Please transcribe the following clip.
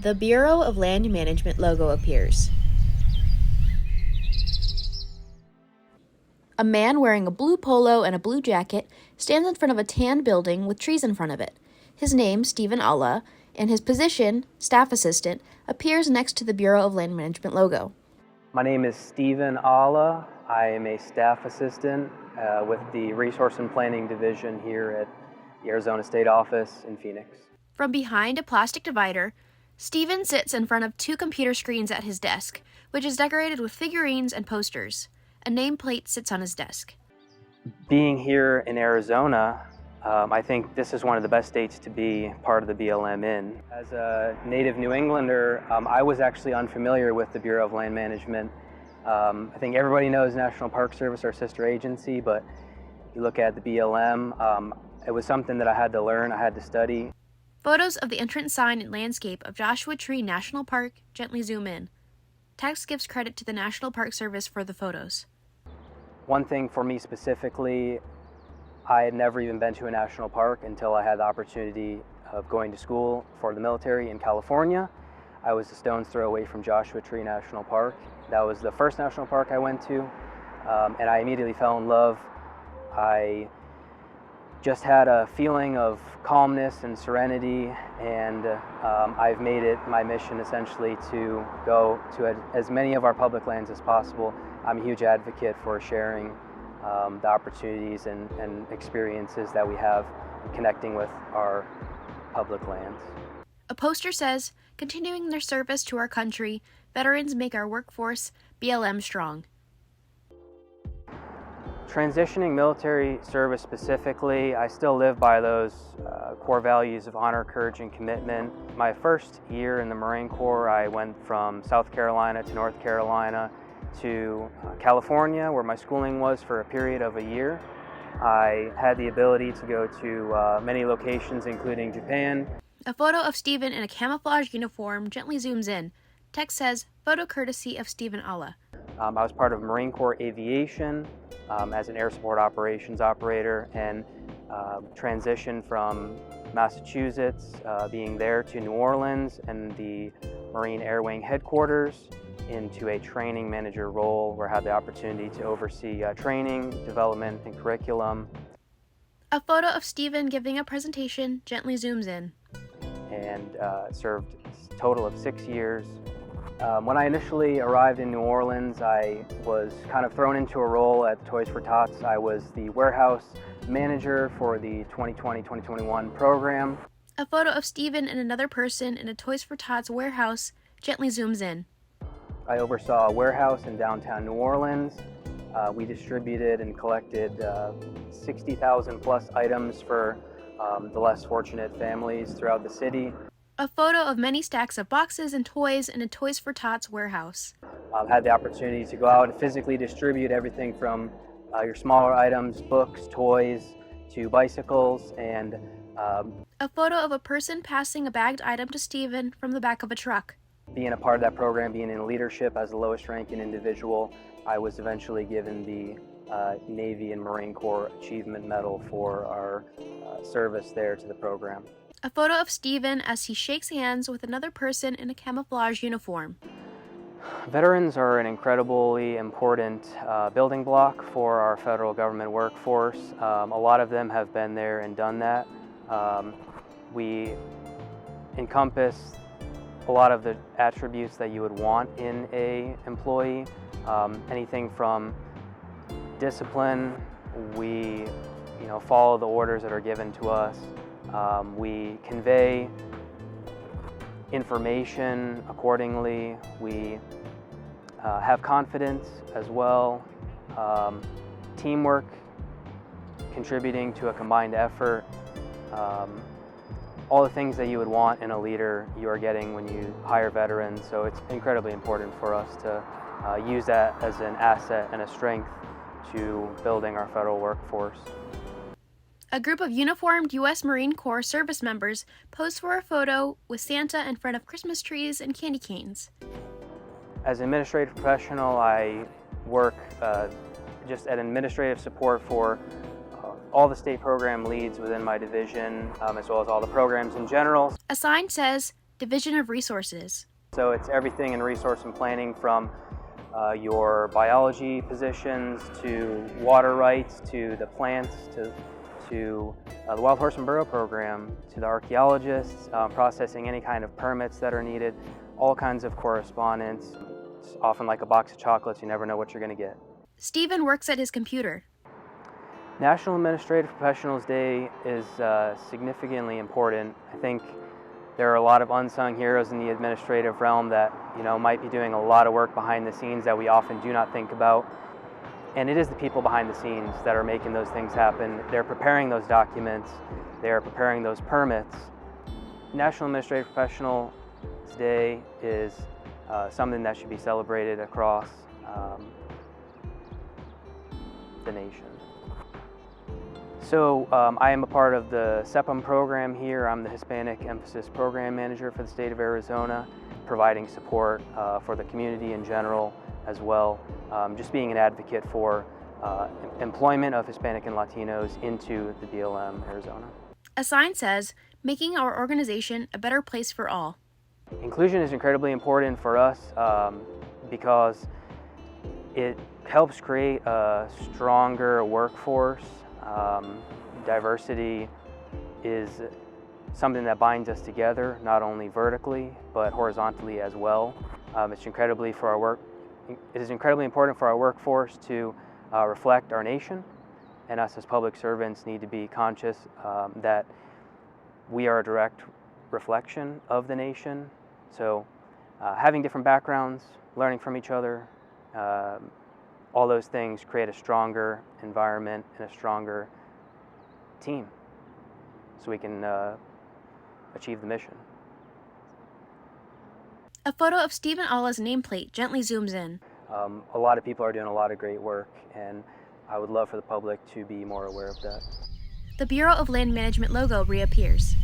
the Bureau of Land Management logo appears. A man wearing a blue polo and a blue jacket stands in front of a tan building with trees in front of it. His name, Stephen Allah, and his position, staff assistant, appears next to the Bureau of Land Management logo. My name is Stephen Allah. I am a staff assistant with the Resource and Planning Division here at the Arizona State Office in Phoenix. From behind a plastic divider, Stephen sits in front of two computer screens at his desk, which is decorated with figurines and posters. A nameplate sits on his desk. Being here in Arizona, I think this is one of the best states to be part of the BLM in. As a native New Englander, I was actually unfamiliar with the Bureau of Land Management. I think everybody knows National Park Service, our sister agency, but you look at the BLM, it was something that I had to learn, I had to study. Photos of the entrance sign and landscape of Joshua Tree National Park gently zoom in. Text gives credit to the National Park Service for the photos. One thing for me specifically, I had never even been to a national park until I had the opportunity of going to school for the military in California. I was a stone's throw away from Joshua Tree National Park. That was the first national park I went to, and I immediately fell in love. I just had a feeling of calmness and serenity, and I've made it my mission essentially to go to as many of our public lands as possible. I'm a huge advocate for sharing the opportunities and experiences that we have connecting with our public lands. A poster says, "Continuing their service to our country, veterans make our workforce BLM strong." Transitioning military service specifically, I still live by those core values of honor, courage, and commitment. My first year in the Marine Corps, I went from South Carolina to North Carolina to California, where my schooling was for a period of a year. I had the ability to go to many locations, including Japan. A photo of Stephen in a camouflage uniform gently zooms in. Text says, "Photo courtesy of Stephen Allah." I was part of Marine Corps Aviation as an air support operations operator, and transitioned from Massachusetts, being there, to New Orleans and the Marine Air Wing headquarters into a training manager role where I had the opportunity to oversee training, development, and curriculum. A photo of Stephen giving a presentation gently zooms in. And served a total of 6 years. When I initially arrived in New Orleans, I was kind of thrown into a role at Toys for Tots. I was the warehouse manager for the 2020-2021 program. A photo of Stephen and another person in a Toys for Tots warehouse gently zooms in. I oversaw a warehouse in downtown New Orleans. We distributed and collected 60,000 plus items for the less fortunate families throughout the city. A photo of many stacks of boxes and toys in a Toys for Tots warehouse. Had the opportunity to go out and physically distribute everything from your smaller items, books, toys, to bicycles, and a photo of a person passing a bagged item to Stephen from the back of a truck. Being a part of that program, being in leadership as the lowest ranking individual, I was eventually given the Navy and Marine Corps Achievement Medal for our service there to the program. A photo of Stephen as he shakes hands with another person in a camouflage uniform. Veterans are an incredibly important building block for our federal government workforce. A lot of them have been there and done that. We encompass a lot of the attributes that you would want in an employee. Anything from discipline, we follow the orders that are given to us. We convey information accordingly. We have confidence as well. Teamwork, contributing to a combined effort. All the things that you would want in a leader, you are getting when you hire veterans. So it's incredibly important for us to use that as an asset and a strength to building our federal workforce. A group of uniformed U.S. Marine Corps service members pose for a photo with Santa in front of Christmas trees and candy canes. As an administrative professional, I work just at administrative support for all the state program leads within my division, as well as all the programs in general. A sign says, Division of Resources. So it's everything in resource and planning, from your biology positions to water rights to the plants to the Wild Horse and Burro program to the archaeologists, processing any kind of permits that are needed, all kinds of correspondence. It's often like a box of chocolates, you never know what you're going to get. Stephen works at his computer. National Administrative Professionals Day is significantly important. I think there are a lot of unsung heroes in the administrative realm that might be doing a lot of work behind the scenes that we often do not think about. And it is the people behind the scenes that are making those things happen. They're preparing those documents, they're preparing those permits. National Administrative Professionals Day is something that should be celebrated across the nation. So I am a part of the SEPM program here. I'm the Hispanic Emphasis Program Manager for the state of Arizona, providing support for the community in general as well, just being an advocate for employment of Hispanic and Latinos into the BLM Arizona. A sign says, "Making our organization a better place for all." Inclusion is incredibly important for us because it helps create a stronger workforce. Diversity is something that binds us together, not only vertically, but horizontally as well. It is incredibly important for our workforce to reflect our nation, and us as public servants need to be conscious that we are a direct reflection of the nation. So having different backgrounds, learning from each other, all those things create a stronger environment and a stronger team so we can achieve the mission. A photo of Stephen Alla's nameplate gently zooms in. A lot of people are doing a lot of great work, and I would love for the public to be more aware of that. The Bureau of Land Management logo reappears.